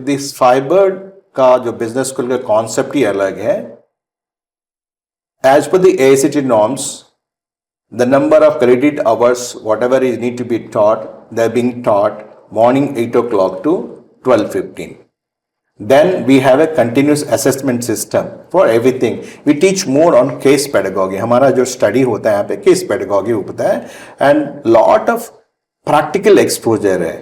This fibre का जो business school का कॉन्सेप्ट ही अलग है. As per the AICTE norms, the number of credit hours, whatever is need to be taught, they're being taught morning 8 o'clock to 12:15. Then we have a continuous assessment system for everything. We teach more on case pedagogy. हमारा जो study होता है यहाँ पे case pedagogy होता है and lot of practical exposure है.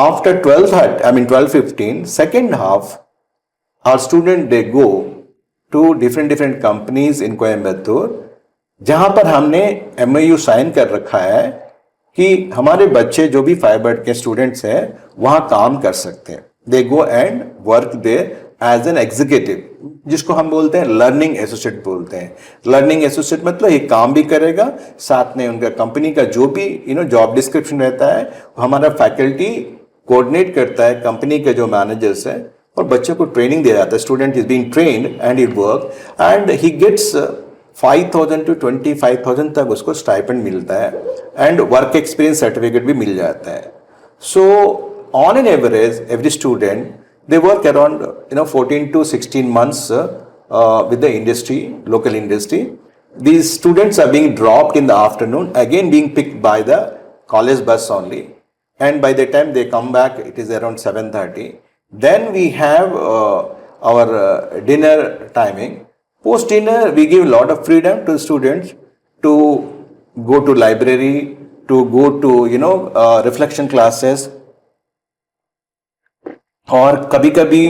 After 12:15, second half, our student they go to different companies in Coimbatore, जहां पर हमने MOU साइन कर रखा है कि हमारे बच्चे जो भी फाइबर के स्टूडेंट्स हैं वहां काम कर सकते हैं. They go and work there as an executive, जिसको हम बोलते हैं लर्निंग एसोसिएट बोलते हैं. लर्निंग एसोसिएट मतलब ये काम भी करेगा, साथ में उनका कंपनी का जो भी जॉब डिस्क्रिप्शन रहता है हमारा फैकल्टी कोऑर्डिनेट करता है कंपनी के जो मैनेजर्स हैं और बच्चे को ट्रेनिंग दिया जाता है. Student is being trained and he work and he gets 5,000 to 25,000 तक उसको स्टाइपेंड मिलता है एंड वर्क एक्सपीरियंस सर्टिफिकेट भी मिल जाता है. So on an average every student they work around 14 to 16 months with the industry, local industry. These students are being dropped in the afternoon, again being picked by the college bus only, and by the time they come back it is around 7:30. Then we have our dinner timing. Post dinner we give a lot of freedom to students to go to library, to go to reflection classes, और कभी कभी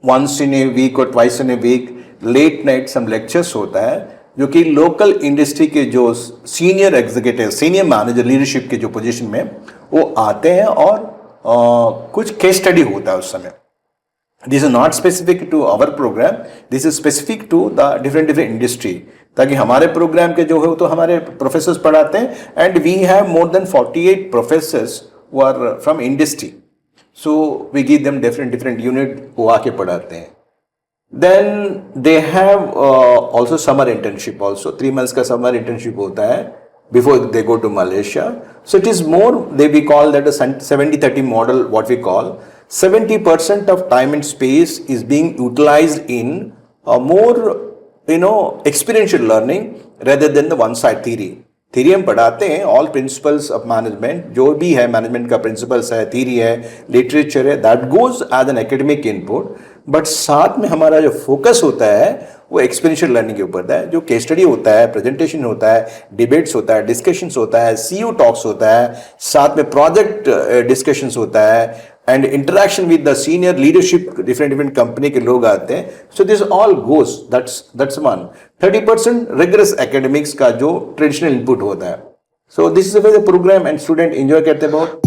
once in a week or twice in a week late night some lectures होता है जो कि local industry के जो senior executive, senior manager, leadership के जो पोजीशन में वो आते हैं और कुछ केस स्टडी होता है उस समय. This is not specific to our programme, this is specific to the different industry, ताकि हमारे प्रोग्राम के जो है तो हमारे प्रोफेसर्स पढ़ाते हैं and we have more than 48 professors who are from industry. So we give them different unit, वो आके पढ़ाते हैं. Then they have also summer internship, also 3 months का समर इंटर्नशिप होता है before they go to Malaysia. So it is more, we call that a 70-30 model. What we call 70% of time and space is being utilized in a more experiential learning rather than the one side theory. Theory हम पढ़ाते हैं, all principles of management, जो भी है management का principles है, theory है, literature है, that goes as an academic input. But साथ में हमारा जो फोकस होता है वो एक्सपीरियंशियल लर्निंग के ऊपर है. जो केस स्टडी होता है, प्रेजेंटेशन होता है, डिबेट्स होता है, डिस्कशंस होता है, सीयू टॉक्स होता है, साथ में प्रोजेक्ट डिस्कशंस होता है and interaction with the senior leadership, different company के लोग आते हैं. So this all goes, that's one. 30% rigorous academics का जो ट्रेडिशनल इनपुट होता है. So this is the way the programme and student enjoy करते हैं बहुत.